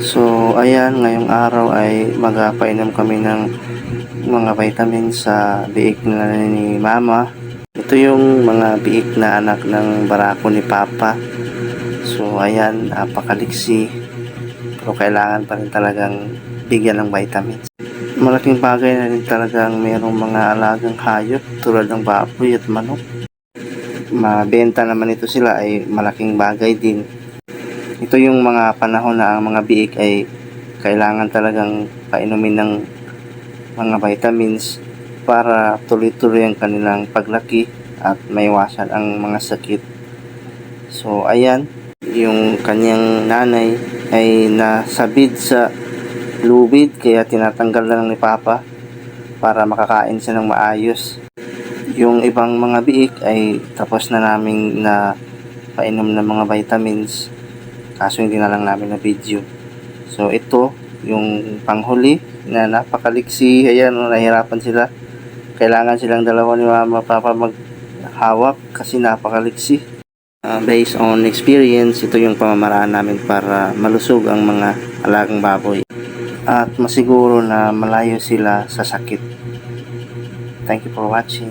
So ayan, ngayong araw ay magpainom kami ng mga vitamins sa biik na ni mama. Ito yung mga biik na anak ng barako ni papa. So ayan, napakaliksi, pero kailangan pa rin talagang bigyan ng vitamins. Malaking bagay na rin talagang mayroong mga alagang hayop tulad ng baboy at manok. Mabenta naman ito sila ay malaking bagay din. Ito yung mga panahon na ang mga biik ay kailangan talagang painumin ng mga vitamins para tuloy-tuloy ang kanilang paglaki at maiwasan ang mga sakit. So ayan, yung kanyang nanay ay nasabid sa lubid, kaya tinatanggal na lang ni papa para makakain siya ng maayos. Yung ibang mga biik ay tapos na naming na painom ng mga vitamins, kaso hindi na lang namin na video. So ito yung panghuli na napakaliksi. Ayan, nahirapan sila, kailangan silang dalawa ni mama papa maghawak kasi napakaliksi. Based on experience, ito yung pamamaraan namin para malusog ang mga alagang baboy at masiguro na malayo sila sa sakit. Thank you for watching.